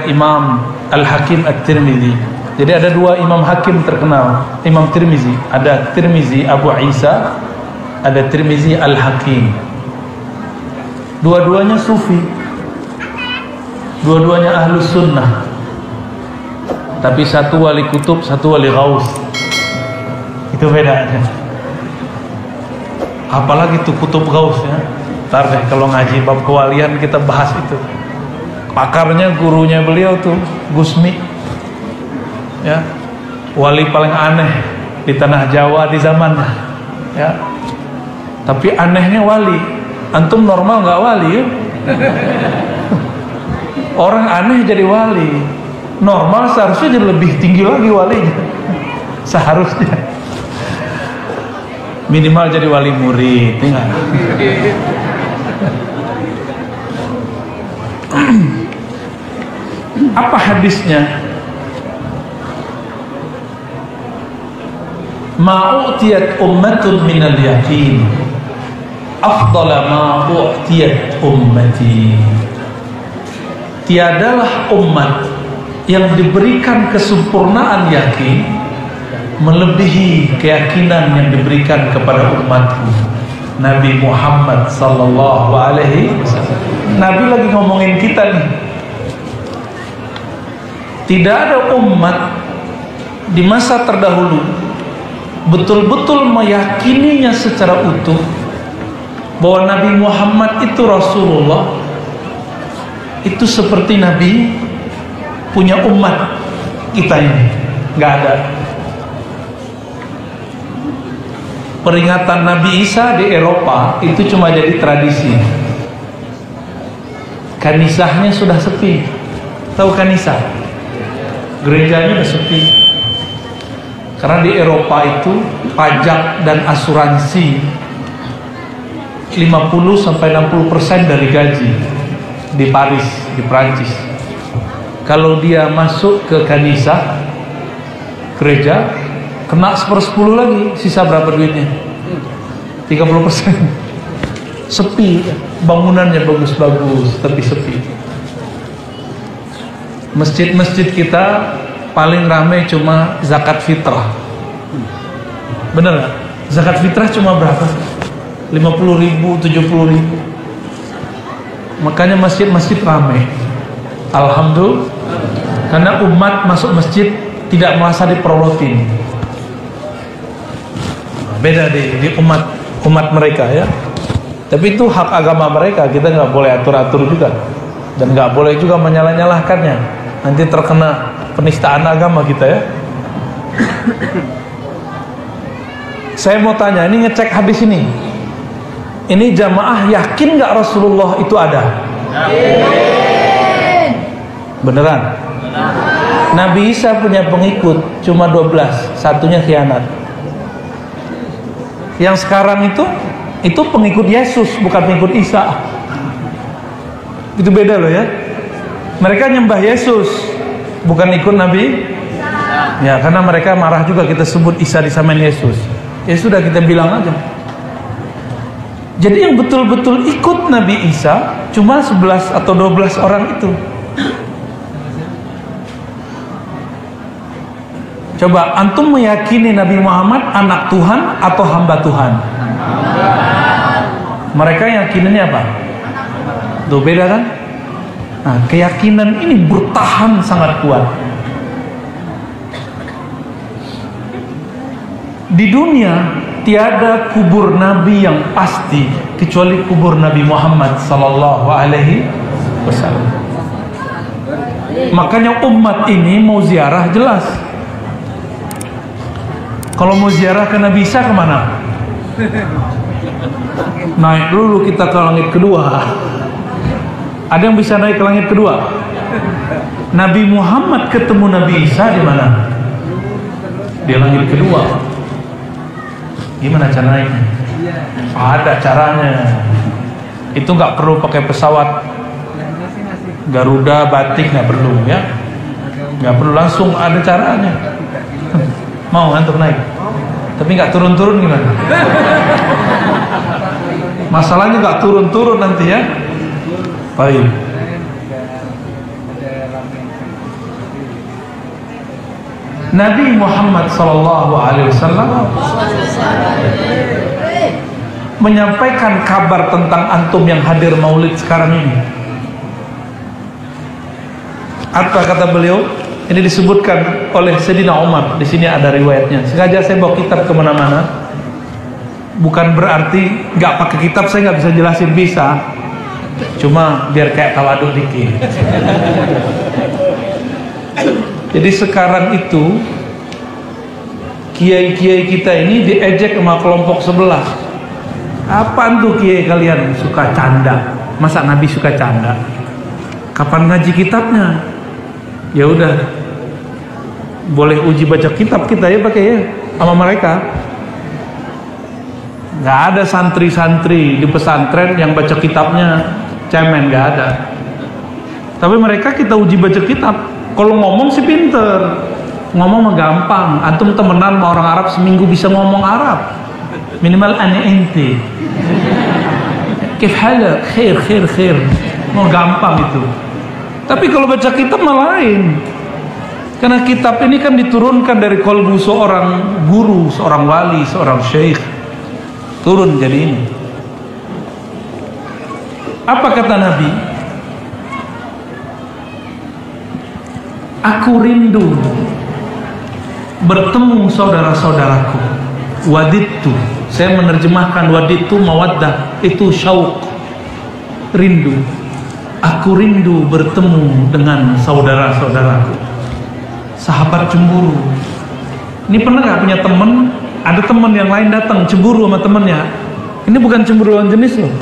Imam Al-Hakim At-Tirmidzi. Jadi ada dua Imam Hakim terkenal, Imam Tirmidzi. Ada Tirmidzi Abu Isa, ada Tirmidzi Al-Hakim. Dua-duanya sufi, dua-duanya ahlus sunnah. Tapi satu wali kutub, satu wali ghaus. Itu bedanya. Apalagi itu kutub ghaus ya. Ntar deh kalau ngaji bab kewalian kita bahas itu. Pakarnya gurunya beliau tuh Gusmi. Ya. Wali paling aneh di tanah Jawa di zamannya. Ya. Tapi anehnya wali. Antum normal nggak wali ya? Orang aneh jadi wali. Normal seharusnya jadi lebih tinggi lagi walinya. Seharusnya. Minimal jadi wali murid, tinggal. Apa hadisnya? Ma'utiyat ummatun minal yakin afdala ma'utiyat ummati. Tiadalah umat yang diberikan kesempurnaan yakin melebihi keyakinan yang diberikan kepada umatku Nabi Muhammad sallallahu alaihi wasallam. Nabi lagi ngomongin kita nih. Tidak ada umat di masa terdahulu betul-betul meyakininya secara utuh bahwa Nabi Muhammad itu Rasulullah, itu seperti Nabi punya umat kita ini. Nggak ada. Peringatan Nabi Isa di Eropa itu cuma jadi tradisi. Kanisahnya sudah sepi. Tahu kanisah? Gerejanya sudah sepi. Karena di Eropa itu pajak dan asuransi 50-60% dari gaji di Paris, di Prancis. Kalau dia masuk ke kanisah gereja, kena 1/10 lagi, sisa berapa duitnya? 30%. Sepi, bangunannya bagus-bagus tapi sepi. Masjid-masjid kita paling ramai cuma zakat fitrah. Bener gak? Zakat fitrah cuma berapa? 50.000, 70.000. Makanya masjid-masjid ramai. Alhamdulillah. Karena umat masuk masjid tidak merasa diperolotin. Beda di umat mereka ya. Tapi itu hak agama mereka, kita nggak boleh atur-atur juga, dan nggak boleh juga menyalah-nyalahkannya. Nanti terkena penistaan agama kita ya. Saya mau tanya, ini ngecek hadis ini. Ini jamaah yakin nggak Rasulullah itu ada? Beneran? Nabi Isa punya pengikut cuma 12, satunya khianat. Yang sekarang itu pengikut Yesus, bukan pengikut Isa. Itu beda loh ya. Mereka nyembah Yesus, bukan ikut Nabi. Ya, karena mereka marah juga kita sebut Isa disamain Yesus. Ya sudah, kita bilang aja. Jadi yang betul-betul ikut Nabi Isa cuma 11 atau 12 orang itu. Coba antum meyakini Nabi Muhammad anak Tuhan atau hamba Tuhan? Mereka yakinannya apa? Tuh beda kan? Nah, keyakinan ini bertahan sangat kuat. Di dunia tiada kubur Nabi yang pasti kecuali kubur Nabi Muhammad sallallahu alaihi wasallam. Makanya umat ini mau ziarah jelas. Kalau mau ziarah ke Nabi Isa kemana? Naik dulu kita ke langit kedua. Ada yang bisa naik ke langit kedua? Nabi Muhammad ketemu Nabi Isa di mana? Di langit kedua. Gimana cara naiknya? Ada caranya. Itu nggak perlu pakai pesawat Garuda, Batik, nggak perlu ya. Nggak perlu, langsung ada caranya. Mau untuk naik, tapi nggak turun-turun gimana? Masalahnya nggak turun-turun nanti ya. Baik. Nabi Muhammad SAW menyampaikan kabar tentang antum yang hadir maulid sekarang ini. Apa kata beliau? Ini disebutkan oleh Sayyidina Umar. Di sini ada riwayatnya. Sengaja saya bawa kitab kemana-mana. Bukan berarti nggak pakai kitab saya nggak bisa jelasin, bisa. Cuma biar kayak tawaduk dikit. Jadi sekarang itu kiai-kiai kita ini diejek sama kelompok sebelah. Apaan tuh kiai kalian suka canda? Masa Nabi suka canda? Kapan ngaji kitabnya? Ya udah, boleh uji baca kitab kita ya pakai ya sama mereka. Nggak ada santri-santri di pesantren yang baca kitabnya cemen, nggak ada. Tapi mereka kita uji baca kitab. Kalau ngomong sih pinter, ngomong mah gampang. Antum temenan sama orang Arab seminggu bisa ngomong Arab, minimal ana ente kif halak, khair, mau gampang itu. Tapi kalau baca kitab malah lain. Karena kitab ini kan diturunkan dari kolbu seorang guru, seorang wali, seorang syekh. Turun jadi ini. Apa kata Nabi? Aku rindu bertemu saudara-saudaraku. Wadidtu. Saya menerjemahkan wadidtu mawaddah, itu syauq, rindu. Aku rindu bertemu dengan saudara-saudaraku. Sahabat cemburu. Ini pernah gak punya temen, ada temen yang lain datang cemburu sama temennya? Ini bukan cemburu lawan jenis loh,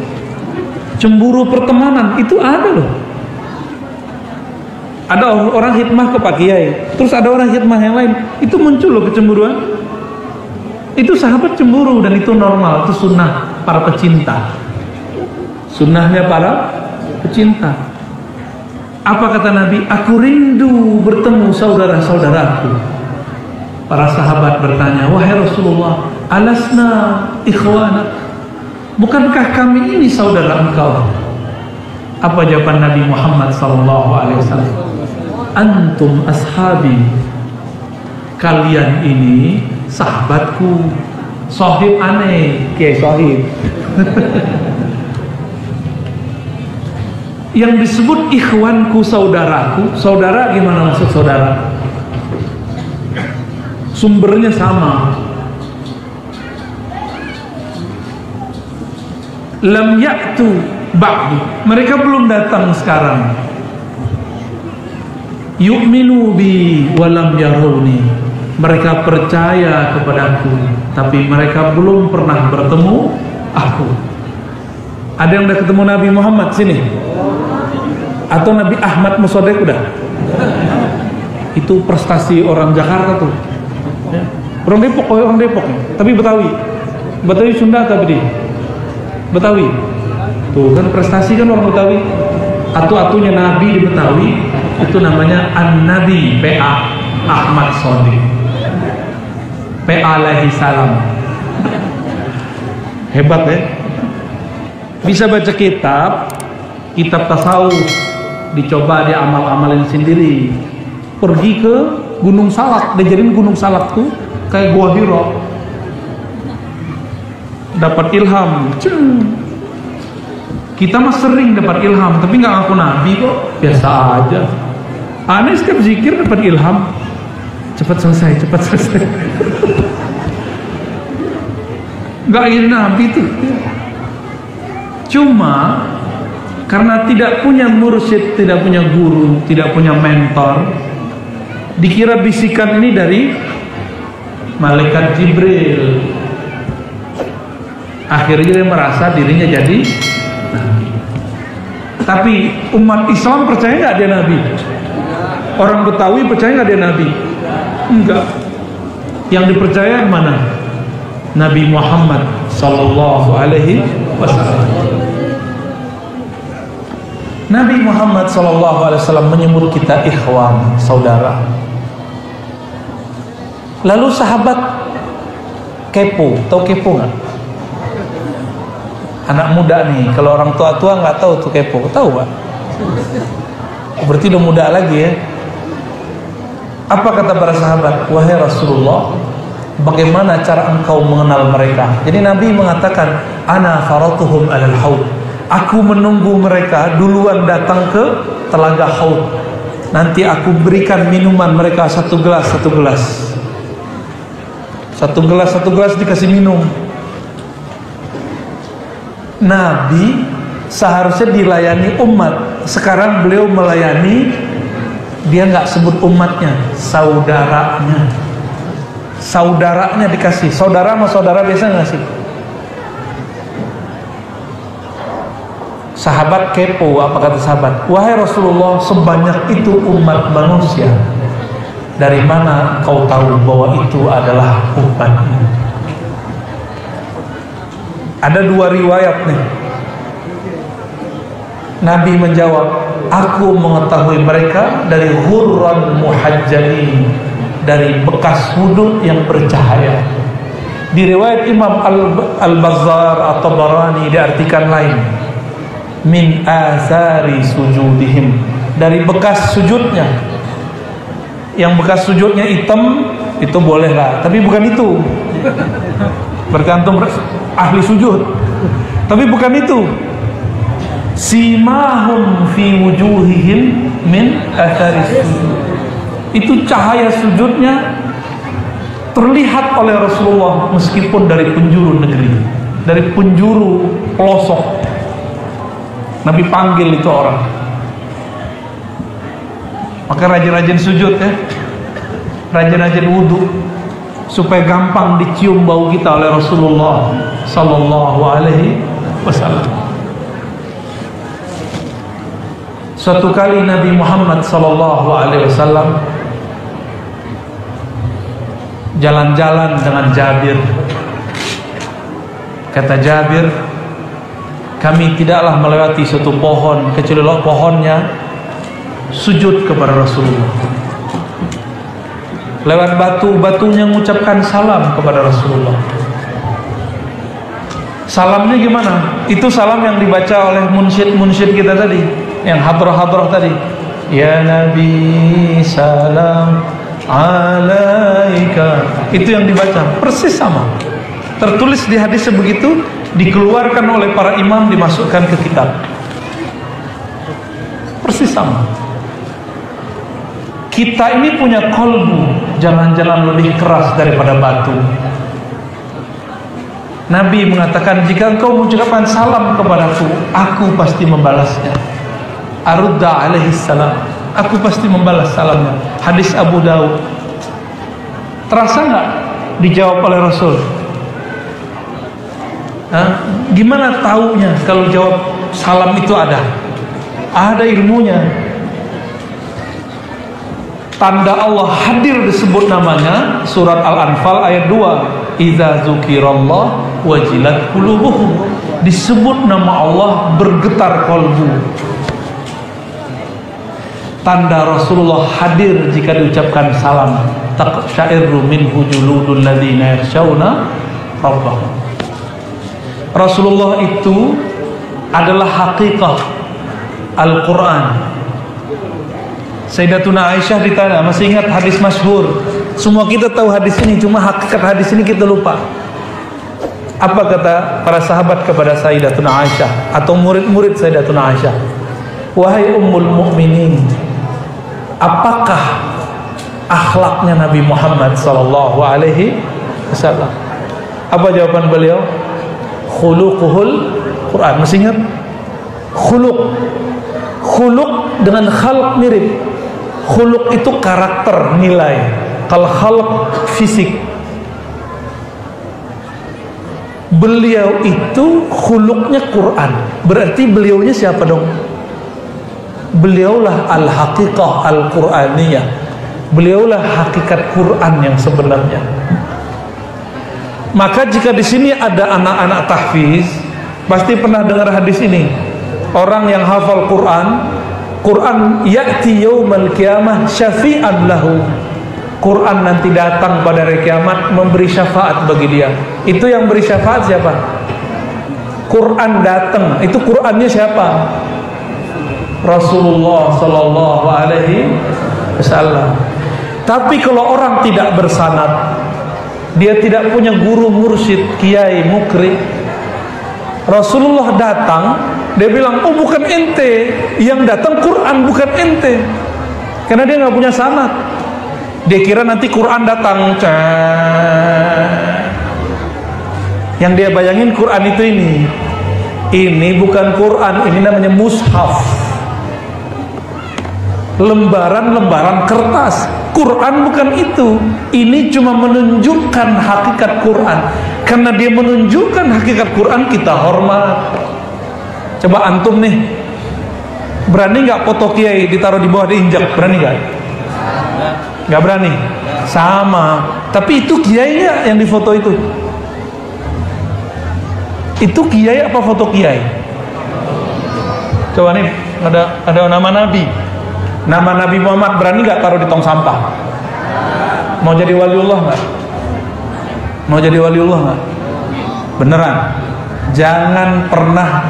cemburu pertemanan itu ada loh. Ada orang khidmah ke Pak Kiai, terus ada orang khidmah yang lain, itu muncul loh kecemburuan. Itu sahabat cemburu dan itu normal, itu sunnah para pecinta. Sunnahnya para pecinta. Apa kata Nabi? Aku rindu bertemu saudara-saudaraku. Para sahabat bertanya, wahai Rasulullah, alasna ikhwanak, bukankah kami ini saudara engkau? Apa jawaban Nabi Muhammad SAW? Antum ashabi, kalian ini sahabatku. Sohib aneh, kayak sohib. Yang disebut ikhwanku, saudaraku. Saudara gimana maksud saudara? Sumbernya sama. Lam ya'tu ba'du, mereka belum datang sekarang. Yu'minu bi walam yarawni, mereka percaya kepadaku tapi mereka belum pernah bertemu aku. Ada yang udah ketemu Nabi Muhammad sini? Atau Nabi Ahmad Musodek udah? Itu prestasi orang Jakarta tuh ya. Orang Depok ya. Tapi Betawi Sunda tapi Betawi tuh kan prestasi kan orang Betawi. Atu-atunya Nabi di Betawi itu namanya An-Nabi PA Ahmad Sodik, PA alaihi salam. Hebat ya, bisa baca kitab tasawuf, dicoba dia amal-amalin sendiri. Pergi ke Gunung Salak, dijadiin Gunung Salak tuh kayak Gua Hiro, dapat ilham. Kita mah sering dapat ilham tapi nggak ngaku nabi kok, biasa aja. Aneh setiap zikir dapat ilham, cepat selesai nggak ingin nabi tuh. Cuma karena tidak punya mursyid, tidak punya guru, tidak punya mentor, dikira bisikan ini dari malaikat Jibril. Akhirnya dia merasa dirinya jadi nabi. Tapi umat Islam percaya nggak dia nabi? Orang Betawi percaya nggak dia nabi? Enggak. Yang dipercaya mana? Nabi Muhammad Sallallahu Alaihi Wasallam. Nabi Muhammad Sallallahu Alaihi Wasallam menyebut kita ikhwan, saudara. Lalu sahabat kepo, tahu kepo nggak? Anak muda nih, kalau orang tua-tua nggak tahu tuh kepo, tahu nggak? Berarti udah muda lagi ya. Apa kata para sahabat? Wahai Rasulullah, bagaimana cara engkau mengenal mereka? Jadi Nabi mengatakan, ana faratuhum alal haud. Aku menunggu mereka duluan datang ke telaga haud. Nanti aku berikan minuman mereka satu gelas. Satu gelas dikasih minum. Nabi seharusnya dilayani umat. Sekarang beliau melayani, dia nggak sebut umatnya, saudaranya. Saudaranya dikasih. Saudara sama saudara biasa nggak sih? Sahabat kepo, apa kata sahabat? Wahai Rasulullah, sebanyak itu umat manusia, dari mana kau tahu bahwa itu adalah umatmu? Ada dua riwayat nih. Nabi menjawab, aku mengetahui mereka dari hurran muhajjalin, dari bekas wudhu yang bercahaya. Di riwayat Imam Al-Bazzar atau Barani diartikan lain, min asari sujudihim, dari bekas sujudnya. Yang bekas sujudnya hitam itu boleh lah, tapi bukan itu. Bergantung ahli sujud. Tapi bukan itu. Simahum fi wujuhihim min athari sujud. Itu cahaya sujudnya terlihat oleh Rasulullah meskipun dari penjuru negeri, dari penjuru pelosok. Nabi panggil itu orang. Maka rajin-rajin sujud ya, rajin-rajin wudhu, supaya gampang dicium bau kita oleh Rasulullah Sallallahu Alaihi Wasallam. Suatu kali Nabi Muhammad Sallallahu Alaihi Wasallam jalan-jalan dengan Jabir. Kata Jabir, kami tidaklah melewati suatu pohon kecuali pohonnya sujud kepada Rasulullah. Lewat batu-batunya mengucapkan salam kepada Rasulullah. Salamnya gimana? Itu salam yang dibaca oleh munsyid kita tadi, yang hadrah-hadrah tadi. Ya Nabi salam alaika. Itu yang dibaca, persis sama. Tertulis di hadis begitu, dikeluarkan oleh para imam, dimasukkan ke kitab. Persis sama. Kita ini punya kolbu, jangan-jangan lebih keras daripada batu. Nabi mengatakan, jika engkau mengucapkan salam kepadaku, aku pasti membalasnya. Arudda alaihi salam, aku pasti membalas salamnya. Hadis Abu Daud. Terasa nggak dijawab oleh Rasul? Gimana taunya kalau jawab salam itu ada? Ada ilmunya. Tanda Allah hadir disebut namanya, surat Al-Anfal ayat 2. Idza dzukirallah wajilat qulubuhum. Disebut nama Allah, bergetar kolbu. Tanda Rasulullah hadir jika diucapkan salam. Taqsyairu minhu juludul ladzina yakhshawna rabbahum. Rasulullah itu adalah hakikat Al-Quran. Sayyidatuna Aisyah ditanya, masih ingat hadis masyhur? Semua kita tahu hadis ini, cuma hakikat hadis ini kita lupa. Apa kata para sahabat kepada Sayyidatuna Aisyah atau murid-murid Sayyidatuna Aisyah? Wahai ummul mukminin, apakah akhlaknya Nabi Muhammad sallallahu alaihi wasallam? Apa jawaban beliau? Khuluquhul Quran. Masih ingat? Khuluq dengan khalq mirip. Khuluq itu karakter, nilai. Kalau khalq fisik. Beliau itu khuluqnya Quran. Berarti beliaunya siapa dong? Beliaulah al-haqiqah al-Quraniyah. Beliaulah hakikat Quran yang sebenarnya. Maka jika di sini ada anak-anak tahfiz, pasti pernah dengar hadis ini. Orang yang hafal Quran ya'ti yaumal qiyamah syafi'an lahu. Quran nanti datang pada hari kiamat memberi syafaat bagi dia. Itu yang beri syafaat siapa? Quran datang. Itu Qurannya siapa? Rasulullah sallallahu alaihi wasallam. Tapi kalau orang tidak bersanad, dia tidak punya guru mursyid, kiai, mukri, Rasulullah datang, dia bilang, oh bukan ente, yang datang Quran bukan ente, karena dia nggak punya sanad. Dia kira nanti Quran datang, yang dia bayangin Quran itu ini bukan Quran, ini namanya mushaf, lembaran-lembaran kertas. Quran bukan itu, ini cuma menunjukkan hakikat Quran. Karena dia menunjukkan hakikat Quran, kita hormat. Coba antum nih, berani nggak foto kiai ditaruh di bawah diinjak? Berani nggak? Nggak berani. Sama. Tapi itu kiainya yang difoto itu. Itu kiai apa foto kiai? Coba nih, ada nama Nabi. Nama Nabi Muhammad, berani nggak taruh di tong sampah? Mau jadi waliullah nggak? Mau jadi waliullah nggak? Beneran? Jangan pernah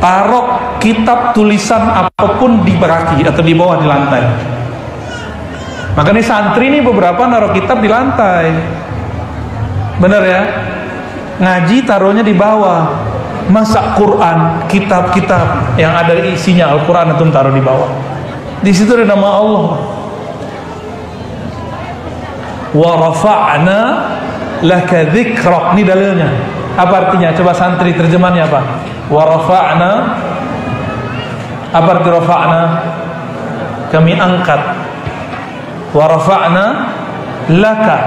taruh kitab tulisan apapun di kaki atau di bawah di lantai. Makanya santri ini beberapa naruh kitab di lantai. Bener ya? Ngaji taruhnya di bawah. Masa Quran, kitab-kitab yang ada isinya Al-Quran itu taruh di bawah. Di situ ada nama Allah. Wa rafa'na laka dzikrak. Ini dalilnya. Apa artinya? Coba santri terjemahannya apa? Wa rafa'na. Apa arti rafa'na? Kami angkat. Wa rafa'na laka,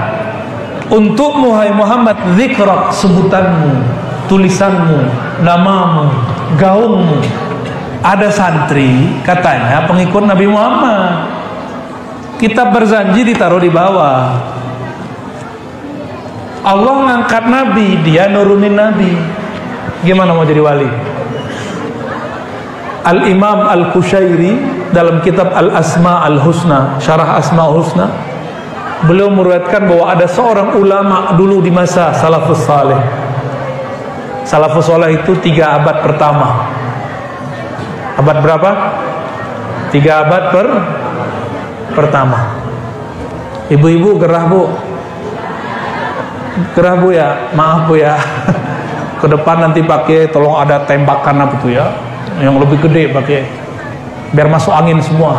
untukmu hai Muhammad, dzikrak, sebutanmu, tulisanmu, namamu, gaungmu. Ada santri katanya pengikut Nabi Muhammad, kitab berjanji ditaruh di bawah. Allah ngangkat Nabi, dia nurunin Nabi. Gimana mau jadi wali? Al-Imam Al-Qushairi dalam kitab Al-Asma Al-Husna, Syarah Asma Al-Husna, beliau meriwayatkan bahwa ada seorang ulama dulu di masa Salafus Saleh. Salafus Saleh itu 3 abad pertama. Abad berapa? 3 abad pertama. Ibu-ibu gerah bu, gerah bu ya, maaf bu ya. Ke depan nanti pakai, tolong ada tembakan apa tuh ya, yang lebih gede pakai, biar masuk angin semua.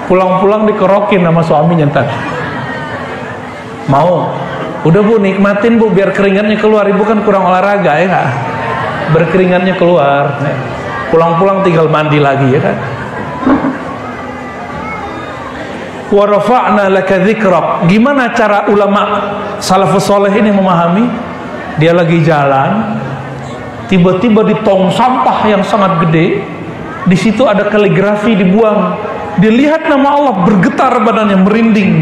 Pulang-pulang dikerokin sama suaminya ntar. Mau? Udah bu, nikmatin bu, biar keringatnya keluar. Ibu kan kurang olahraga ya nggak? Berkeringatnya keluar. Pulang-pulang tinggal mandi lagi ya kan? Wa rafa'na laka dzikrak. Gimana cara ulama salafus saleh ini memahami? Dia lagi jalan, tiba-tiba di tong sampah yang sangat gede, di situ ada kaligrafi dibuang. Dilihat nama Allah, bergetar badannya, merinding,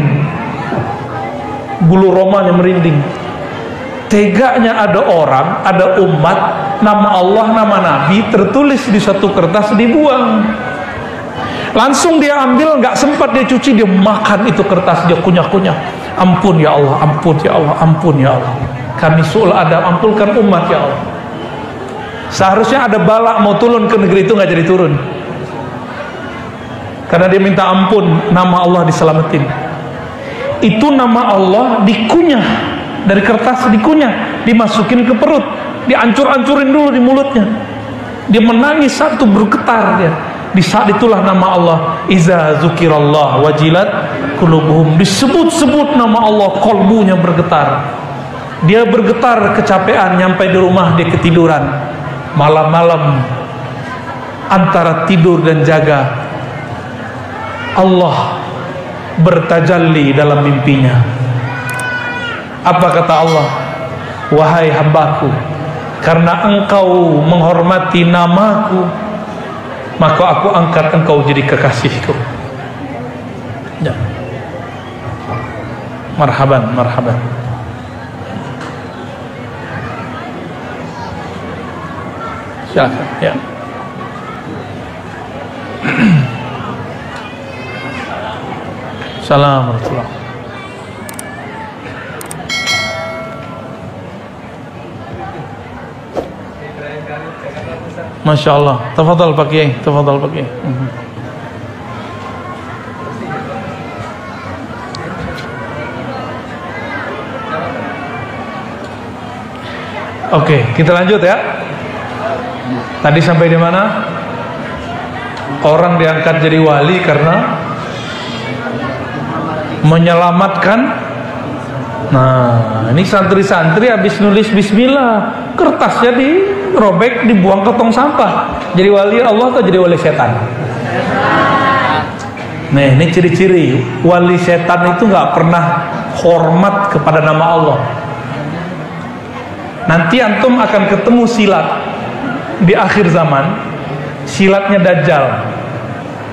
bulu romanya merinding. Teganya ada orang, ada umat, nama Allah, nama Nabi tertulis di satu kertas, dibuang. Langsung dia ambil, nggak sempat dia cuci, dia makan itu kertas, dia kunyah-kunyah. Ampun ya Allah, ampun ya Allah, ampun ya Allah. Kami su'ul adab, ampunkan umat ya Allah. Seharusnya ada bala mau turun ke negeri itu, nggak jadi turun. Karena dia minta ampun, nama Allah diselamatin. Itu nama Allah dikunyah, dari kertas dikunyah, dimasukin ke perut, dihancur-hancurin dulu di mulutnya. Dia menangis satu, bergetar dia. Di saat itulah nama Allah, iza zukirallah wajilat qulubuhum, disebut-sebut nama Allah, kolbunya bergetar. Dia bergetar kecapean, nyampe di rumah dia ketiduran. Malam-malam antara tidur dan jaga, Allah bertajalli dalam mimpinya. Apa kata Allah? Wahai hambaku, karena engkau menghormati namaku, maka aku angkat engkau jadi kekasihku. Ya. Marhaban, marhaban. Silakan. Ya. Assalamualaikum warahmatullahi. Masya Allah. Tafadhal Pak Kiai, tafadhal Pak Kiai. Oke, kita lanjut ya. Tadi sampai di mana? Orang diangkat jadi wali karena menyelamatkan. Nah, ini santri-santri habis nulis bismillah, kertasnya dirobek, dibuang ke tong sampah. Jadi wali Allah atau jadi wali setan? Nih, ini ciri-ciri wali setan itu nggak pernah hormat kepada nama Allah. Nanti antum akan ketemu silat di akhir zaman. Silatnya Dajjal.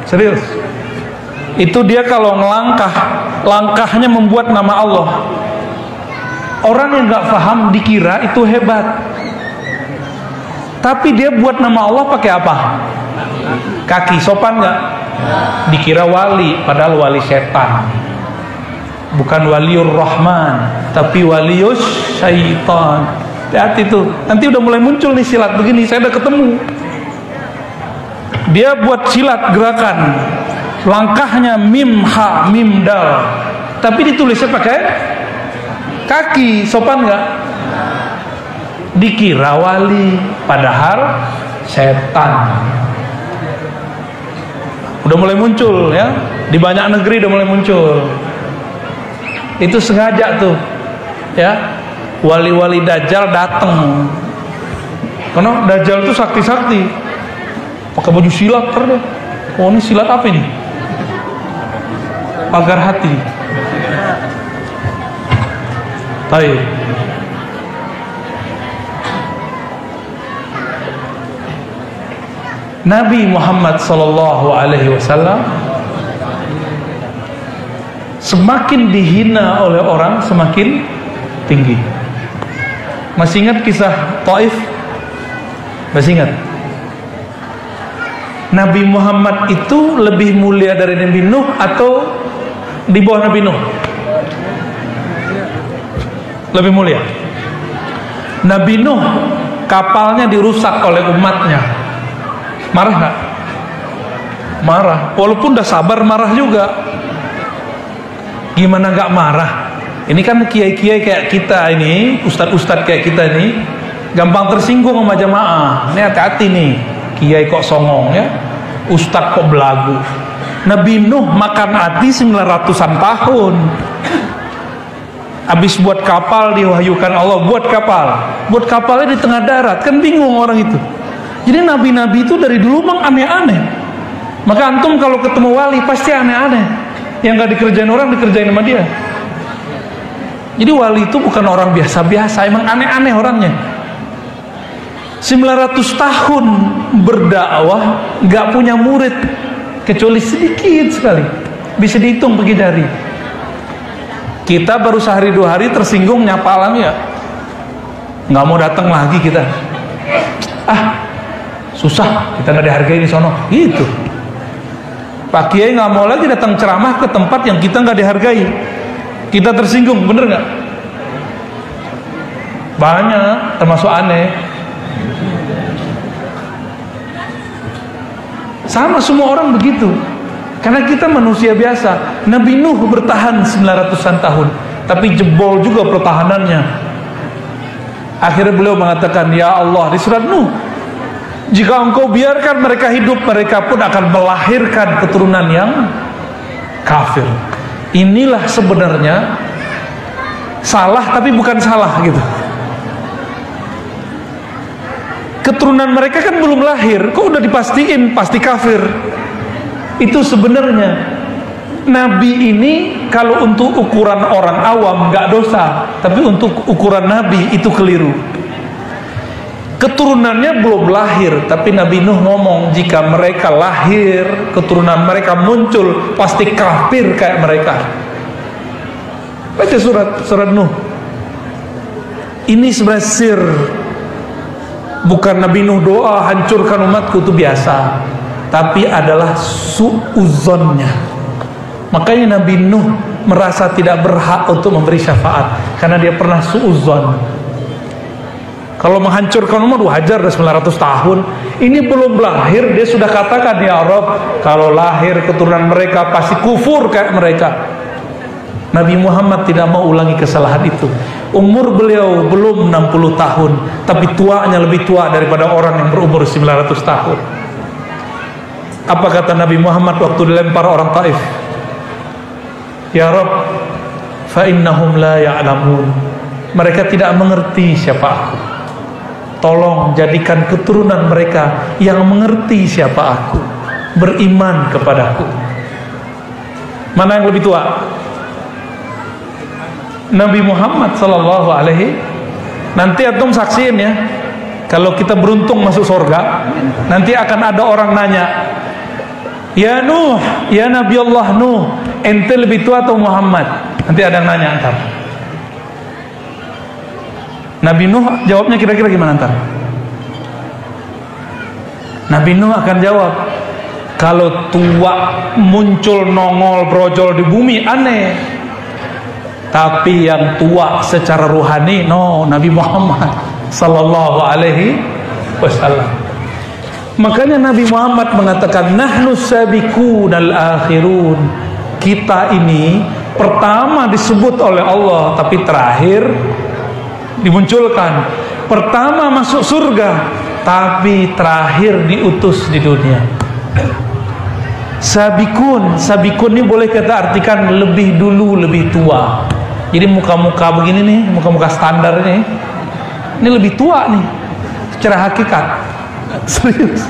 Serius. Itu dia kalau ngelangkah, langkahnya membuat nama Allah. Orang yang nggak paham dikira itu hebat. Tapi dia buat nama Allah pakai apa? Kaki. Sopan nggak? Dikira wali, padahal wali setan. Bukan waliur rahman, tapi walius syaitan. Hati-hati tuh. Nanti udah mulai muncul nih silat begini, saya udah ketemu. Dia buat silat gerakan, langkahnya mim ha mim dal, tapi ditulisnya pakai kaki. Sopan nggak? Dikira wali, padahal setan. Udah mulai muncul ya, di banyak negeri udah mulai muncul. Itu sengaja tuh ya, wali-wali Dajjal datang, karena Dajjal itu sakti-sakti. Pakai baju silat deh. Oh, ini silat apa ini? Pagar hati. Baik. Nabi Muhammad sallallahu alaihi wasallam semakin dihina oleh orang semakin tinggi. Masih ingat kisah Taif? Masih ingat? Nabi Muhammad itu lebih mulia dari Nabi Nuh atau di bawah Nabi Nuh? Lebih mulia. Nabi Nuh kapalnya dirusak oleh umatnya. Marah nggak? Marah. Walaupun udah sabar marah juga. Gimana nggak marah? Ini kan kiai-kiai kayak kita ini, ustadz-ustadz kayak kita ini, gampang tersinggung sama jamaah. Ini hati-hati nih. Kiai kok songong ya, ustadz kok belagu. Nabi Nuh makan hati 900-an tahun. Habis buat kapal diwahyukan Allah, buat kapalnya di tengah darat, kan bingung orang itu. Jadi nabi-nabi itu dari dulu memang aneh-aneh. Maka antum kalau ketemu wali pasti aneh-aneh. Yang gak dikerjain orang dikerjain sama dia. Jadi wali itu bukan orang biasa-biasa, emang aneh-aneh orangnya. 900 tahun berdakwah gak punya murid kecuali sedikit sekali, bisa dihitung pakai jari. Kita baru sehari dua hari tersinggung nyapa ya, nggak mau datang lagi kita. Susah, kita nggak dihargai di sono gitu. Pak Kiai nggak mau lagi datang ceramah ke tempat yang kita nggak dihargai. Kita tersinggung, bener nggak? Banyak, termasuk aneh. Sama semua orang begitu. Karena kita manusia biasa. Nabi Nuh bertahan 900-an tahun, tapi jebol juga pertahanannya. Akhirnya beliau mengatakan, ya Allah, di surat Nuh, jika engkau biarkan mereka hidup, mereka pun akan melahirkan keturunan yang kafir. Inilah sebenarnya salah, tapi bukan salah gitu. Keturunan mereka kan belum lahir, kok udah dipastiin pasti kafir. Itu sebenarnya Nabi ini kalau untuk ukuran orang awam nggak dosa, tapi untuk ukuran Nabi itu keliru. Keturunannya belum lahir, tapi Nabi Nuh ngomong jika mereka lahir, keturunan mereka muncul, pasti kafir kayak mereka. Baca surat Nuh. Ini sebenarnya sir. Bukan Nabi Nuh doa hancurkan umatku, itu biasa, tapi adalah su'udzonnya. Makanya Nabi Nuh merasa tidak berhak untuk memberi syafaat karena dia pernah su'udzon. Kalau menghancurkan umat wajar, dah 900 tahun. Ini belum lahir dia sudah katakan, ya Rabb, kalau lahir keturunan mereka pasti kufur kayak mereka. Nabi Muhammad tidak mau ulangi kesalahan itu. Umur beliau belum 60 tahun, tapi tuanya lebih tua daripada orang yang berumur 900 tahun. Apa kata Nabi Muhammad waktu dilempar orang Taif? Ya Rabb, fa innahum la ya'lamun. Mereka tidak mengerti siapa aku. Tolong jadikan keturunan mereka yang mengerti siapa aku, beriman kepadaku. Mana yang lebih tua? Nabi Muhammad sallallahu alaihi. Nanti antum saksiin ya, kalau kita beruntung masuk surga, nanti akan ada orang nanya, ya Nuh, ya Nabi Allah Nuh, ente lebih tua atau Muhammad? Nanti ada yang nanya antar. Nabi Nuh jawabnya kira-kira gimana antar? Nabi Nuh akan jawab, kalau tua muncul nongol brojol di bumi aneh, tapi yang tua secara rohani Nabi Muhammad sallallahu alaihi wasallam. Makanya Nabi Muhammad mengatakan nahnu sabiqunal akhirun. Kita ini pertama disebut oleh Allah, tapi terakhir dimunculkan. Pertama masuk surga, tapi terakhir diutus di dunia. Sabikun ini boleh kita artikan lebih dulu, lebih tua. Jadi muka-muka begini nih, muka-muka standar ini lebih tua nih secara hakikat. Serius.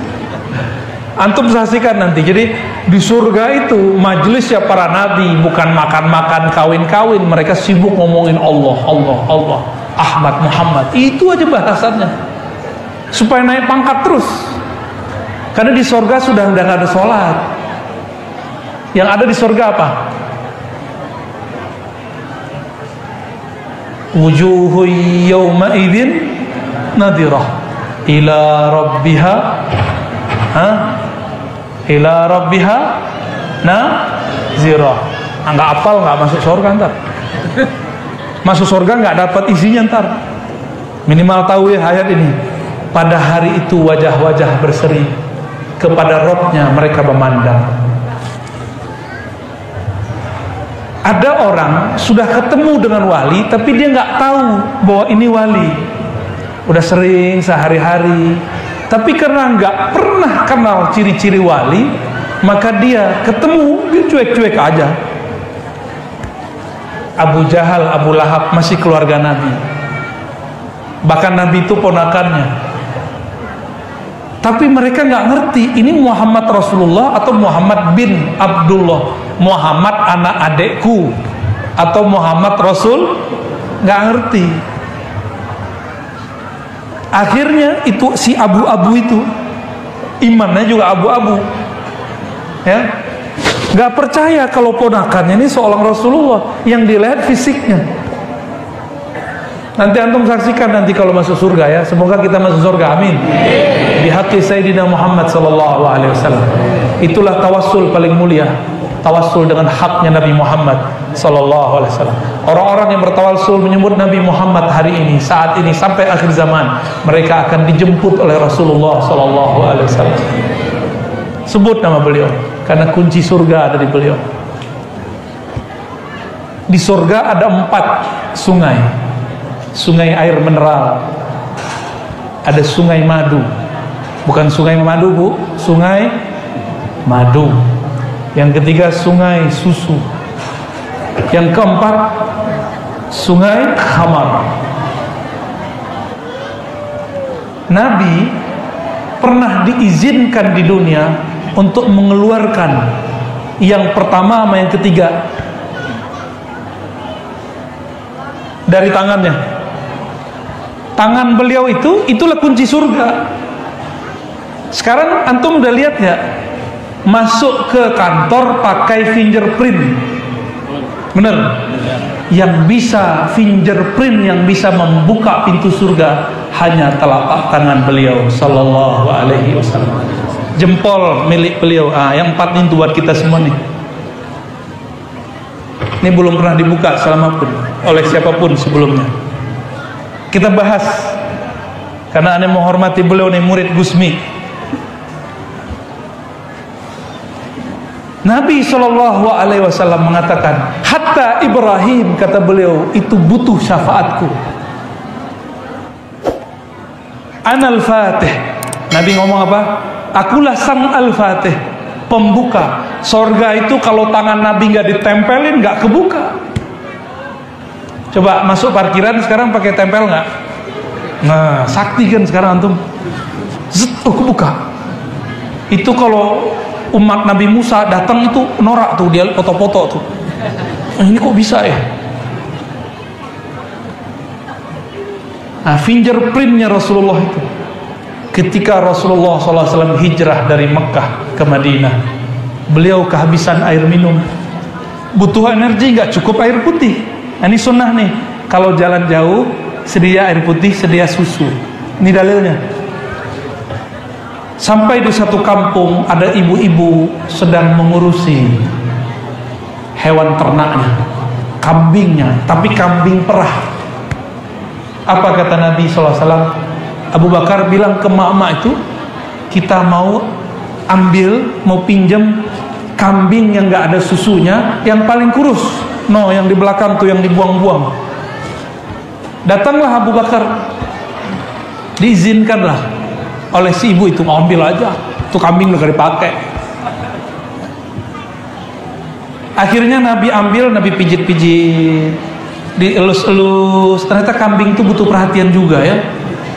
Antum saksikan nanti. Jadi di surga itu majelisnya para nabi, bukan makan-makan, kawin-kawin. Mereka sibuk ngomongin Allah, Allah, Allah, Ahmad, Muhammad. Itu aja bahasannya, supaya naik pangkat terus. Karena di surga sudah nggak ada sholat. Yang ada di surga apa? Wujuhu yawma idzin nadirah ila rabbiha ila rabbiha nazirah. Nggak apal nggak masuk surga ntar. Masuk surga nggak dapat isinya ntar. Minimal tahu ya ayat ini. Pada hari itu wajah-wajah berseri, kepada Rabb-nya mereka memandang. Ada orang sudah ketemu dengan wali, tapi dia nggak tahu bahwa ini wali. Udah sering sehari-hari, tapi karena nggak pernah kenal ciri-ciri wali, maka dia ketemu, dia cuek-cuek aja. Abu Jahal, Abu Lahab masih keluarga Nabi. Bahkan Nabi itu ponakannya. Tapi mereka nggak ngerti ini Muhammad Rasulullah atau Muhammad bin Abdullah, Muhammad anak adekku atau Muhammad Rasul, nggak ngerti. Akhirnya itu si abu-abu itu imannya juga abu-abu, ya, nggak percaya kalau ponakannya ini seorang Rasulullah yang dilihat fisiknya. Nanti antum saksikan nanti kalau masuk surga ya. Semoga kita masuk surga, amin. Di hati Sayyidina Muhammad sallallahu alaihi wasallam. Itulah tawassul paling mulia. Tawassul dengan haknya Nabi Muhammad sallallahu alaihi wasallam. Orang-orang yang bertawassul menyebut Nabi Muhammad hari ini, saat ini sampai akhir zaman, mereka akan dijemput oleh Rasulullah sallallahu alaihi wasallam. Sebut nama beliau karena kunci surga ada di beliau. Di surga ada 4 sungai. Sungai air mineral, ada sungai madu, bukan sungai madu bu, sungai madu. Yang ketiga sungai susu. Yang keempat sungai khamar. Nabi pernah diizinkan di dunia untuk mengeluarkan yang pertama sama yang ketiga dari tangannya. Tangan beliau itulah kunci surga. Sekarang antum udah lihat ya, masuk ke kantor pakai fingerprint, bener? Yang bisa fingerprint, yang bisa membuka pintu surga hanya telapak tangan beliau sallallahu alaihi wasallam. Jempol milik beliau. Yang 4 itu buat kita semua nih. Ini belum pernah dibuka selama pun oleh siapapun sebelumnya. Kita bahas karena aneh menghormati beliau nih, murid Gusmi. Nabi SAW mengatakan, hatta Ibrahim, kata beliau, itu butuh syafaatku. Anal Fatih. Nabi ngomong apa? Akulah sang Al-Fatih, pembuka. Sorga itu kalau tangan Nabi nggak ditempelin nggak kebuka. Coba masuk parkiran sekarang pakai tempel nggak? Nah, sakti kan sekarang antum. Zet, kebuka. Itu kalau umat Nabi Musa datang itu norak tuh, dia foto-foto tuh. Ini kok bisa ya? Nah, fingerprintnya Rasulullah itu. Ketika Rasulullah SAW hijrah dari Mekah ke Madinah, beliau kehabisan air minum, butuh energi, nggak cukup air putih. Nah, ini sunnah nih, kalau jalan jauh sedia air putih, sedia susu. Ini dalilnya. Sampai di satu kampung ada ibu-ibu sedang mengurusi hewan ternaknya, kambingnya, tapi kambing perah. Apa kata Nabi SAW? Abu Bakar bilang ke mak-mak itu, kita mau ambil, mau pinjam kambing yang gak ada susunya, yang paling kurus. No, yang di belakang tuh yang dibuang-buang. Datanglah Abu Bakar, diizinkanlah oleh si ibu itu, mau ambil aja, itu kambing udah gak dipakai. Akhirnya Nabi ambil, Nabi pijit-pijit, dielus-elus. Ternyata kambing itu butuh perhatian juga ya.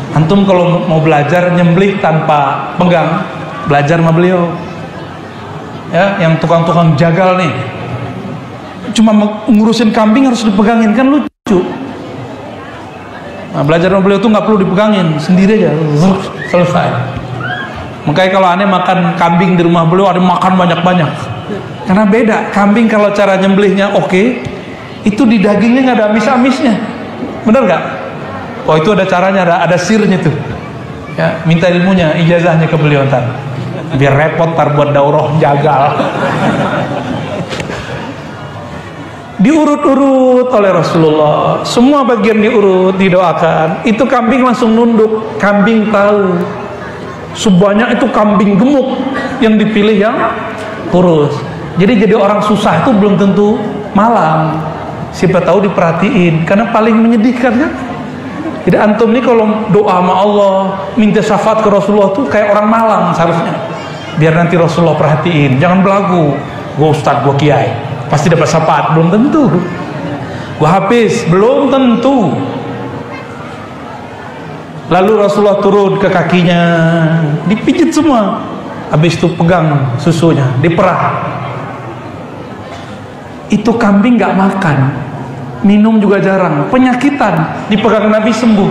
Antum kalau mau belajar nyembelih tanpa pegang, belajar sama beliau ya. Yang tukang-tukang jagal nih cuma ngurusin kambing harus dipegangin, kan lucu. Nah, belajar sama beliau tuh nggak perlu dipegangin, sendiri aja selesai. Makanya kalau aneh makan kambing di rumah beliau, ada makan banyak-banyak. Karena beda, kambing kalau cara nyembelihnya oke, itu di dagingnya nggak ada amis-amisnya, bener nggak? Oh, itu ada caranya, ada sirnya tuh. Ya, minta ilmunya, ijazahnya ke beliau ntar. Biar repot ntar buat daurah jagal. Diurut-urut oleh Rasulullah, semua bagian diurut, didoakan. Itu kambing langsung nunduk. Kambing tahu sebanyak itu kambing gemuk yang dipilih yang kurus. Jadi orang susah itu belum tentu malang. Siapa tahu diperhatiin, karena paling menyedihkan kan. Jadi antum nih kalau doa sama Allah, minta syafaat ke Rasulullah tuh kayak orang malang seharusnya. Biar nanti Rasulullah perhatiin, jangan belagu. Gua ustadz, gua kiai, pasti dapat syafaat, belum tentu. Gua hafiz, belum tentu. Lalu Rasulullah turun ke kakinya, dipijit semua. Habis itu pegang susunya, diperah. Itu kambing nggak makan, minum juga jarang, penyakitan, dipegang Nabi sembuh.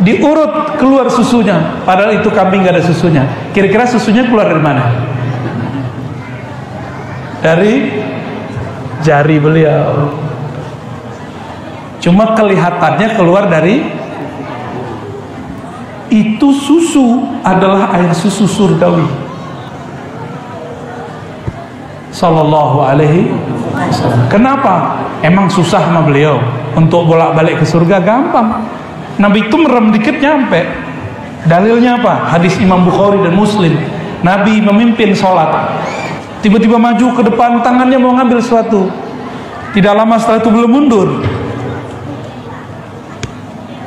Diurut keluar susunya, padahal itu kambing gak ada susunya. Kira-kira susunya keluar dari mana? Dari jari beliau. Cuma kelihatannya keluar dari itu. Susu adalah air susu surgawi. Sallallahu alaihi wasallam. Kenapa? Emang susah sama beliau untuk bolak-balik ke surga? Gampang. Nabi itu merem dikit nyampe. Dalilnya apa? Hadis Imam Bukhari dan Muslim. Nabi memimpin sholat, tiba-tiba maju ke depan, tangannya mau ngambil sesuatu. Tidak lama setelah itu beliau mundur.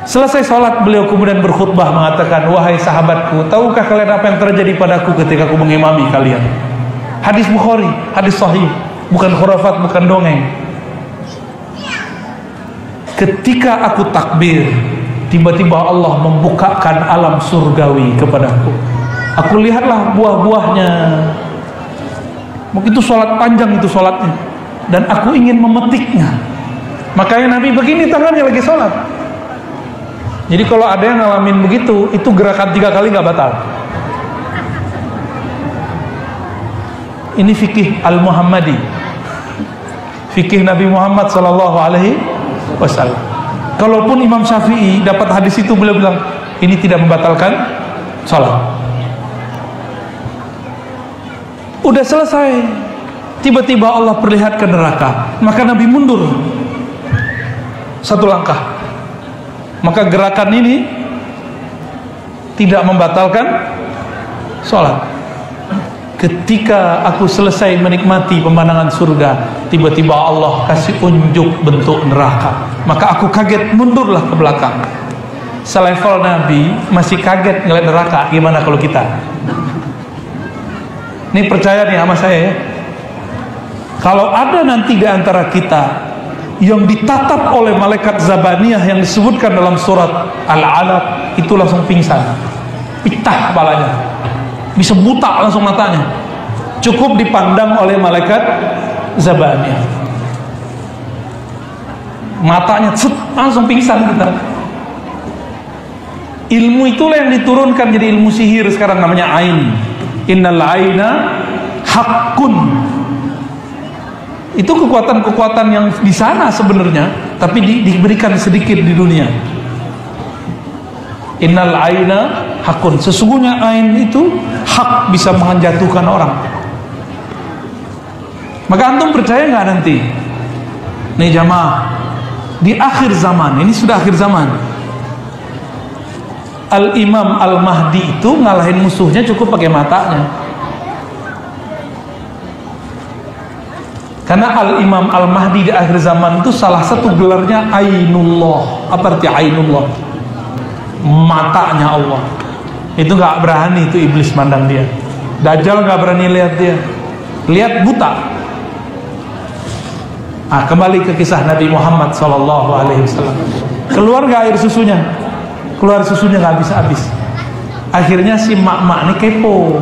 Selesai sholat, beliau kemudian berkhutbah mengatakan, wahai sahabatku, tahukah kalian apa yang terjadi padaku ketika aku mengimami kalian? Hadis Bukhari, hadis sahih, bukan khurafat, bukan dongeng. Ketika aku takbir, tiba-tiba Allah membukakan alam surgawi kepadaku. Aku lihatlah buah-buahnya. Begitu sholat panjang itu sholatnya, dan aku ingin memetiknya. Makanya Nabi begini tangannya lagi sholat. Jadi kalau ada yang ngalamin begitu, itu gerakan 3 kali nggak batal. Ini fikih al-Muhammadi, fikih Nabi Muhammad SAW. Kalaupun Imam Syafi'i dapat hadis itu, beliau bilang ini tidak membatalkan salat. Udah selesai, tiba-tiba Allah perlihatkan neraka, maka Nabi mundur 1 langkah. Maka gerakan ini tidak membatalkan salat. ketika aku selesai menikmati pemandangan surga, tiba-tiba Allah kasih unjuk bentuk neraka. Maka aku kaget, mundurlah ke belakang. Selevel Nabi masih kaget ngeliat neraka, gimana kalau kita? Ini percaya nih sama saya ya. Kalau ada nanti di antara kita yang ditatap oleh malaikat Zabaniyah yang disebutkan dalam surat Al-Alaq, itu langsung pingsan, pitah kepalanya, bisa buta langsung matanya, cukup dipandang oleh malaikat Zabaniyah, matanya set, langsung pingsan kita. Ilmu itulah yang diturunkan jadi ilmu sihir sekarang, namanya ain. Innal aina haqqun. Itu kekuatan-kekuatan yang di sana sebenarnya, tapi diberikan sedikit di dunia. Innal aina hakun, sesungguhnya ain itu hak, bisa menjatuhkan orang. Maka antum percaya nggak nanti? Nih jamaah, di akhir zaman, ini sudah akhir zaman, Al-Imam Al-Mahdi itu ngalahin musuhnya cukup pakai matanya. Karena Al-Imam Al-Mahdi di akhir zaman itu salah satu gelarnya Ainullah. Apa arti Ainullah? Matanya Allah. Itu gak berani itu iblis mandang dia. Dajjal gak berani lihat dia. Lihat buta. Kembali ke kisah Nabi Muhammad SAW. Keluar gak air susunya? Keluar susunya gak habis-habis. Akhirnya si mak-mak ini kepo.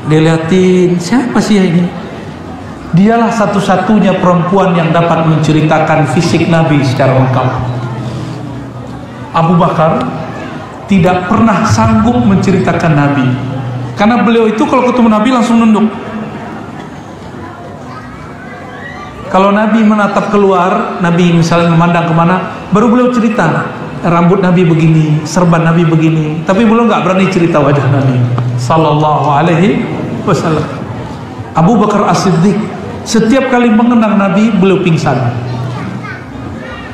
Dia liatin, siapa sih ini? Dialah satu-satunya perempuan yang dapat menceritakan fisik Nabi secara lengkap. Abu Bakar tidak pernah sanggup menceritakan Nabi, karena beliau itu kalau ketemu Nabi langsung nunduk. Kalau Nabi menatap keluar, Nabi misalnya memandang kemana, baru beliau cerita, rambut Nabi begini, serban Nabi begini. Tapi beliau nggak berani cerita wajah Nabi Sallallahu Alaihi Wasallam. Abu Bakar As-Siddiq setiap kali mengenang Nabi, beliau pingsan.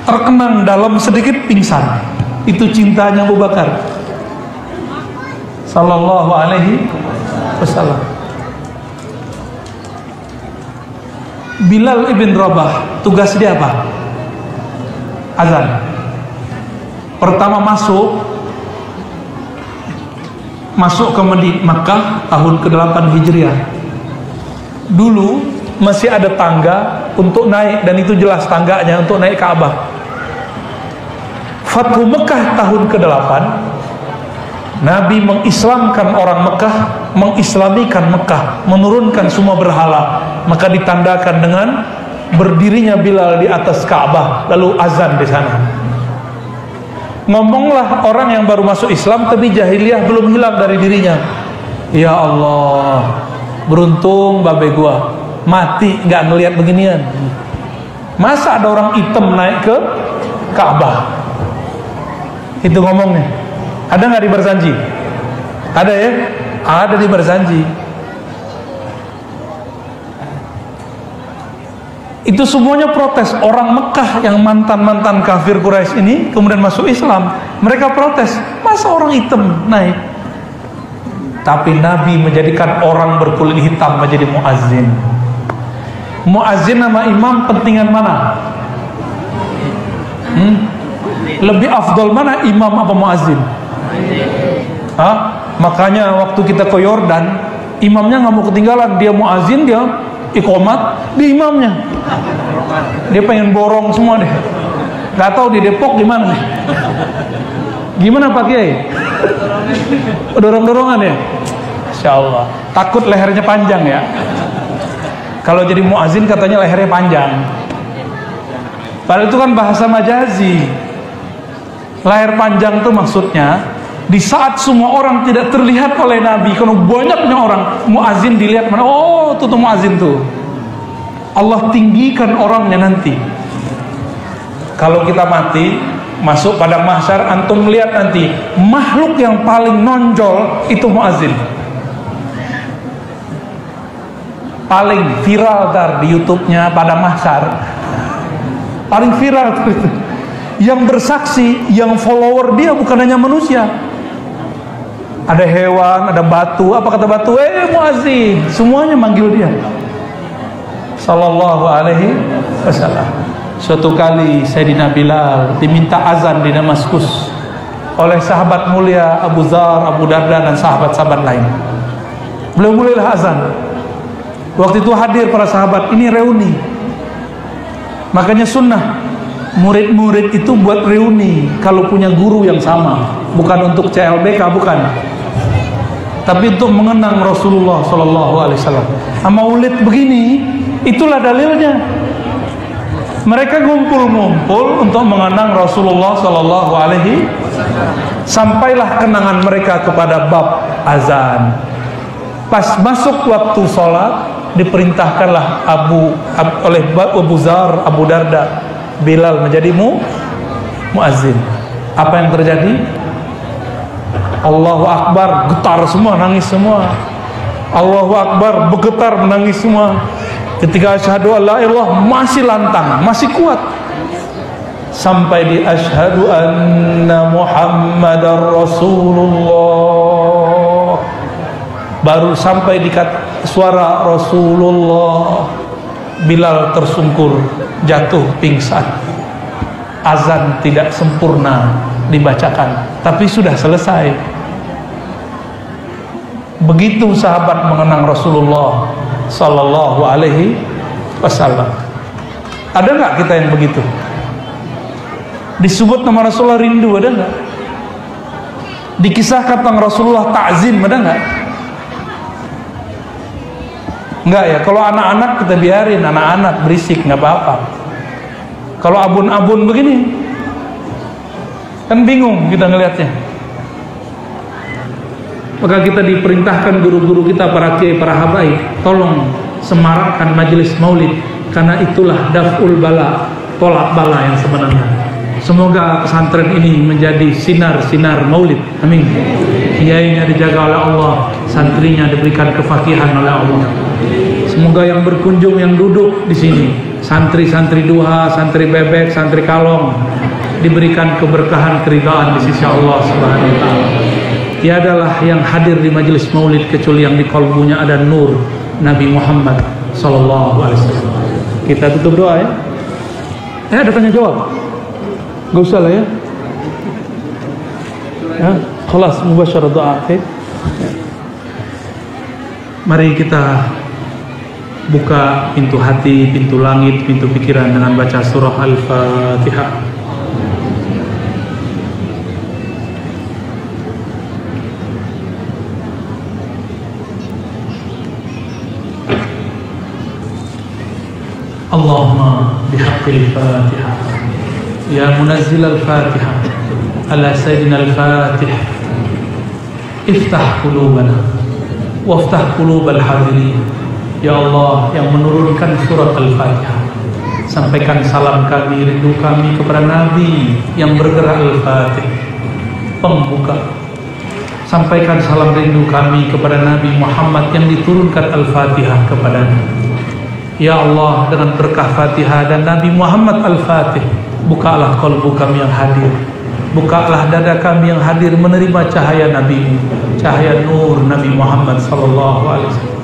Terkenang dalam sedikit pingsan. Itu cintanya Abu Bakar Sallallahu Alaihi Wasallam. Bilal ibn Rabah, tugas dia apa? Azan. Pertama masuk ke Makkah tahun ke-8 Hijriah. Dulu masih ada tangga untuk naik, dan itu jelas tangganya untuk naik Ka'bah. Fathu Mekah tahun ke-8, Nabi mengislamkan orang Mekah, mengislamikan Mekah, menurunkan semua berhala. Maka ditandakan dengan berdirinya Bilal di atas Ka'bah, lalu azan di sana. Ngomonglah orang yang baru masuk Islam tapi jahiliyah belum hilang dari dirinya. Ya Allah, beruntung babe gua mati nggak ngelihat beginian. Masa ada orang hitam naik ke Ka'bah? Itu ngomongnya. Ada nggak di Barzanji? Ada ya? Ada di Barzanji. Itu semuanya protes. Orang Mekah yang mantan-mantan kafir Quraisy ini kemudian masuk Islam, mereka protes, masa orang hitam naik? Tapi Nabi menjadikan orang berkulit hitam menjadi muazzin. Muazzin nama imam pentingan mana? Lebih afdol mana, imam apa muazzin? Makanya waktu kita ke Yordan, imamnya nggak mau ketinggalan, dia muazzin, dia iqomat di imamnya. Dia pengen borong semua deh. Gak tahu di Depok gimana nih? Gimana Pak Kiai? Dorong-dorongan ya? Insya Allah. Takut lehernya panjang ya? Kalau jadi muazin katanya lehernya panjang. Padahal itu kan bahasa majazi. Leher panjang itu maksudnya di saat semua orang tidak terlihat oleh Nabi, karena banyaknya orang, muazin dilihat mana? Oh, itu tuh muazin tuh. Allah tinggikan orangnya nanti. Kalau kita mati, masuk pada mahsyar, antum lihat nanti makhluk yang paling nonjol itu muazin. Paling viral di YouTube-nya pada mahsyar. Paling viral itu. Yang bersaksi, yang follower dia bukan hanya manusia. Ada hewan, ada batu. Apa kata batu? Muazzin. Semuanya manggil dia. Sallallahu alaihi wasallam. Suatu kali Sayyidina Bilal diminta azan di Damaskus oleh sahabat mulia Abu Dzar, Abu Darda, dan sahabat-sahabat lain. Beliau mulailah azan. Waktu itu hadir para sahabat, ini reuni. Makanya sunnah murid-murid itu buat reuni kalau punya guru yang sama, bukan untuk CLBK, bukan, tapi untuk mengenang Rasulullah Sallallahu Alaihi Wasallam. Maulid begini, itulah dalilnya. Mereka ngumpul-ngumpul untuk mengenang Rasulullah Sallallahu Alaihi Wasallam. Sampailah kenangan mereka kepada bab azan. Pas masuk waktu sholat, diperintahkanlah oleh Abu Dzar, Abu Darda, Bilal menjadi muazzin. Apa yang terjadi? Allahu Akbar, getar semua, nangis semua. Allahu Akbar, bergetar, menangis semua. Ketika asyhadu alla ilallah masih lantang, masih kuat. Sampai di asyhadu anna Muhammadar Rasulullah. Baru sampai di suara Rasulullah, Bilal tersungkur, jatuh pingsan. Azan tidak sempurna dibacakan, tapi sudah selesai. Begitu sahabat mengenang Rasulullah Sallallahu Alaihi Wasallam. Ada nggak kita yang begitu? Disebut nama Rasulullah rindu, ada nggak? Dikisahkan tentang Rasulullah ta'zim, ada nggak? Enggak ya. Kalau anak-anak kita biarin, anak-anak berisik, nggak apa-apa. Kalau abun-abun begini, kan bingung kita ngelihatnya. Maka kita diperintahkan guru-guru kita, para kiai, para habaib, tolong semarakkan majelis maulid, karena itulah daf'ul bala, tolak bala yang sebenarnya. Semoga pesantren ini menjadi sinar-sinar maulid. Amin. Kiainya dijaga oleh Allah, santrinya diberikan kefakihan oleh Allah. Semoga yang berkunjung, yang duduk di sini, santri-santri duha, santri bebek, santri kalong, diberikan keberkahan, keridhaan di sisi Allah Subhanahu wa taala. Tiadalah yang hadir di majelis maulid kecuali yang di kalbunya ada nur Nabi Muhammad Sallallahu Alaihi Wasallam. Kita tutup doa ya. Ada tanya jawab? Gak usah lah ya. Khalas, mubasyarah doa. Okay? Mari kita buka pintu hati, pintu langit, pintu pikiran dengan baca surah Al-Fatihah. Allahumma bihaqqil Fatihah, ya munazzil al-Fatihah, ala sayyidina al-Fatih, iftah qulubana waftah qulubal hadirin. Ya Allah yang menurunkan surat Al-Fatihah, sampaikan salam kami, rindu kami kepada Nabi yang bergerak Al-Fatih, pembuka. Sampaikan salam rindu kami kepada Nabi Muhammad yang diturunkan Al-Fatihah kepadanya. Ya Allah, dengan berkah Fatihah dan Nabi Muhammad Al-Fatih, bukalah qalbu kami yang hadir, bukalah dada kami yang hadir menerima cahaya Nabi, cahaya nur Nabi Muhammad Sallallahu Alaihi Wasallam.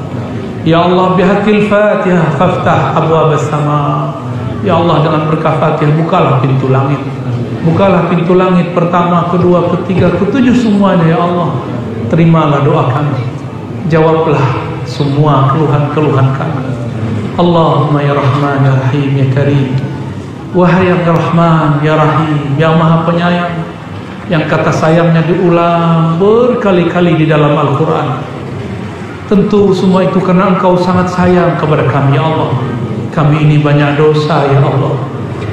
Ya Allah, bihaqqil Fatihah faftah abwaabas sama. Ya Allah, dengan berkah Fatihah bukalah pintu langit, bukalah pintu langit pertama, kedua, ketiga, ketujuh semuanya. Ya Allah, terimalah doa kami, jawablah semua keluhan-keluhan kami. Allahumma ya Rahman ya Rahim ya Karim. Wahai yang Rahman ya Rahim, yang Maha Penyayang, yang kata sayangnya diulang berkali-kali di dalam Al-Quran. Tentu semua itu karena Engkau sangat sayang kepada kami ya Allah. Kami ini banyak dosa ya Allah.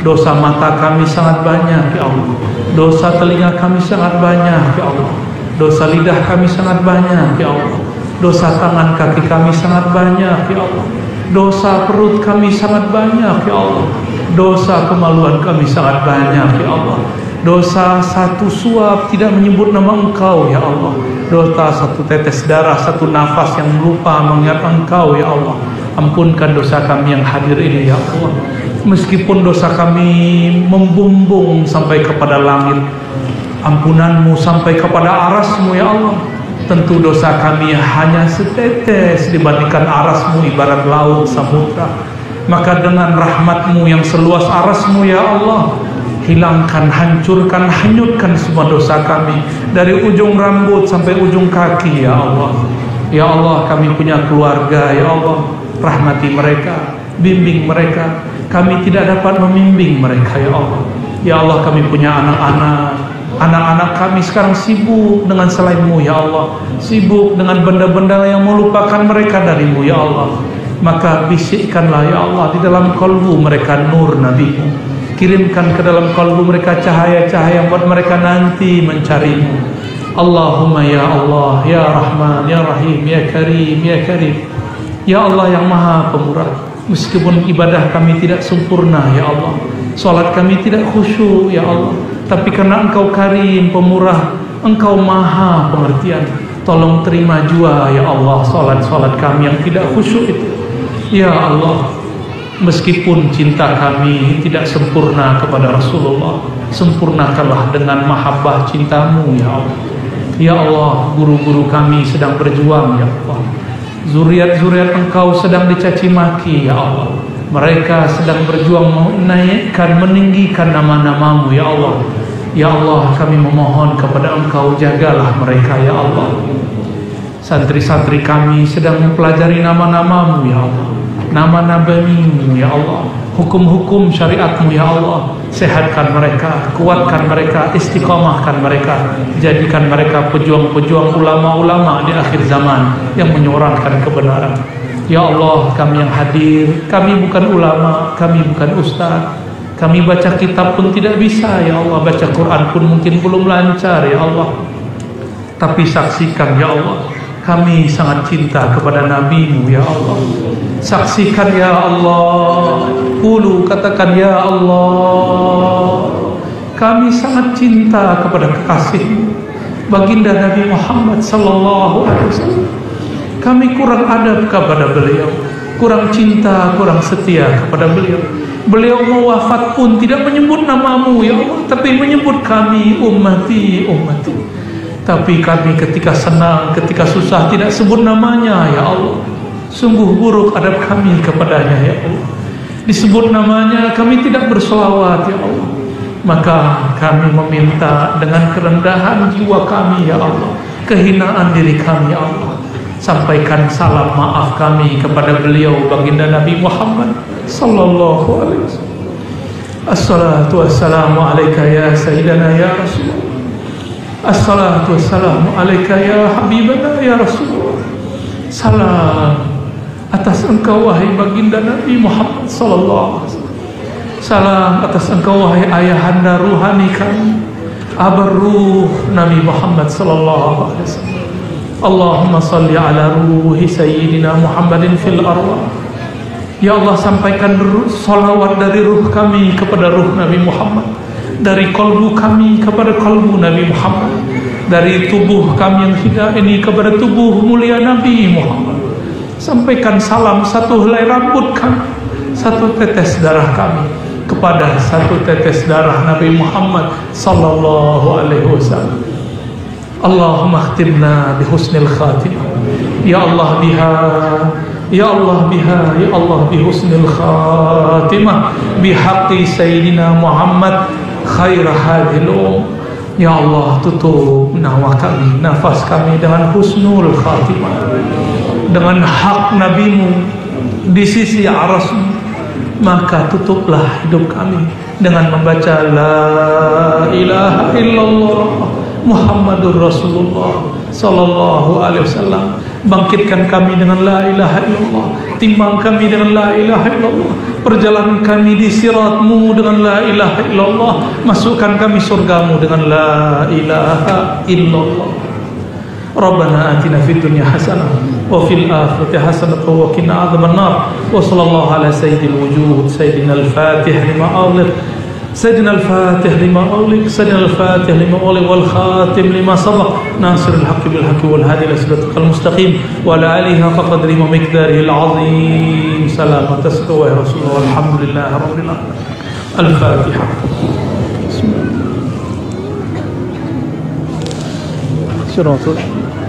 Dosa mata kami sangat banyak ya Allah. Dosa telinga kami sangat banyak ya Allah. Dosa lidah kami sangat banyak ya Allah. Dosa tangan kaki kami sangat banyak ya Allah. Dosa perut kami sangat banyak ya Allah. Dosa kemaluan kami sangat banyak ya Allah. Dosa satu suap tidak menyebut nama Engkau ya Allah. Dosa satu tetes darah, satu nafas yang lupa mengingat Engkau ya Allah. Ampunkan dosa kami yang hadir ini ya Allah. Meskipun dosa kami membumbung sampai kepada langit, ampunanmu sampai kepada arasmu ya Allah. Tentu dosa kami hanya setetes dibandingkan arasmu ibarat laut samudra. Maka dengan rahmatmu yang seluas arasmu ya Allah, hilangkan, hancurkan, hanyutkan semua dosa kami dari ujung rambut sampai ujung kaki ya Allah. Ya Allah, kami punya keluarga ya Allah, rahmati mereka, bimbing mereka. Kami tidak dapat membimbing mereka ya Allah. Ya Allah, kami punya anak-anak kami sekarang sibuk dengan selainmu ya Allah, sibuk dengan benda-benda yang melupakan mereka darimu ya Allah. Maka bisikkanlah ya Allah di dalam kalbu mereka nur Nabi-Mu. Kirimkan ke dalam kalbu mereka cahaya-cahaya yang buat mereka nanti mencarimu. Allahumma ya Allah, ya Rahman, ya Rahim, ya Karim, ya Karim. Ya Allah yang Maha Pemurah, meskipun ibadah kami tidak sempurna ya Allah, salat kami tidak khusyuk ya Allah, tapi karena Engkau Karim, Pemurah, Engkau Maha Pengertian, tolong terima jua ya Allah salat-salat kami yang tidak khusyuk itu. Ya Allah, meskipun cinta kami tidak sempurna kepada Rasulullah, sempurnakanlah dengan mahabbah cintamu ya Allah. Ya Allah, guru-guru kami sedang berjuang ya Allah, zuriat-zuriat Engkau sedang dicaci maki ya Allah. Mereka sedang berjuang menaikkan, meninggikan nama-Namamu ya Allah. Ya Allah, kami memohon kepada Engkau, jagalah mereka ya Allah. Santri-santri kami sedang mempelajari nama-Namamu ya Allah, nama Nabi-Mu ya Allah, hukum-hukum syariat-Mu ya Allah. Sehatkan mereka, kuatkan mereka, istiqamahkan mereka, jadikan mereka pejuang-pejuang ulama-ulama di akhir zaman yang menyuarakan kebenaran. Ya Allah, kami yang hadir, kami bukan ulama, kami bukan ustaz, kami baca kitab pun tidak bisa ya Allah, baca Quran pun mungkin belum lancar ya Allah. Tapi saksikan ya Allah, kami sangat cinta kepada Nabi-Mu ya Allah. Saksikan ya Allah, qulu, katakan ya Allah, kami sangat cinta kepada kekasih-Mu baginda Nabi Muhammad sallallahu alaihi wasallam. Kami kurang adab kepada beliau, kurang cinta, kurang setia kepada beliau. Beliau mau wafat pun tidak menyebut namamu ya Allah, tapi menyebut kami, ummati, ummati. Tapi kami ketika senang, ketika susah tidak sebut namanya ya Allah. Sungguh buruk adab kami kepadanya ya Allah. Disebut namanya kami tidak bersolawat ya Allah. Maka kami meminta dengan kerendahan jiwa kami ya Allah, kehinaan diri kami ya Allah, sampaikan salam maaf kami kepada beliau baginda Nabi Muhammad sallallahu alaihi wasallam. Assalatu wassalamu alaika ya sayyidana ya Rasulullah. Assalatu wassalamu alaika ya habibana ya Rasulullah. Salam atas engkau wahai baginda Nabi Muhammad sallallahu alaihi wasallam. Salam atas engkau wahai ayahanda ruhani kami, abar ruh Nabi Muhammad sallallahu alaihi wasallam. Allahumma salli ala ruhi sayyidina Muhammadin fil arwah. Ya Allah, sampaikan salawat dari ruh kami kepada ruh Nabi Muhammad, dari kalbu kami kepada kalbu Nabi Muhammad, dari tubuh kami yang hina ini kepada tubuh mulia Nabi Muhammad. Sampaikan salam satu helai rambut kami, satu tetes darah kami kepada satu tetes darah Nabi Muhammad sallallahu alaihi wasallam. Allahumma khtimna bihusnil khatimah. Ya Allah biha, ya Allah biha, ya Allah bihusnil khatimah, bihaqqi Sayyidina Muhammad khair hadhil. Ya Allah, tutup nyawa kami, nafas kami dengan husnul khatimah, dengan hak Nabi-Mu di sisi arasmu. Maka tutuplah hidup kami dengan membaca la ilaha illallah Muhammadur Rasulullah sallallahu alaihi wasallam. Bangkitkan kami dengan la ilaha illallah, timbang kami dengan la ilaha illallah, perjalanan kami di siratmu dengan la ilaha illallah, masukkan kami surgamu dengan la ilaha illallah. Rabbana atina fid dunya hasanah wa fil akhirati hasanah wa qina adzabannar. Wa sallallahu ala sayyidil wujud sayyidina al-fatih lima aghlaq سيدنا الفاتح لما أغلق سيدنا الفاتح لما أغلق والخاتم لما سبق ناصر الحق بالحق والهادي إلى صراطك المستقيم وعلى آله حق قدره ومقداره العظيم. سلامة تسقوا يا رسول الله والحمد لله رب العالمين. الفاتحة. بسم الله.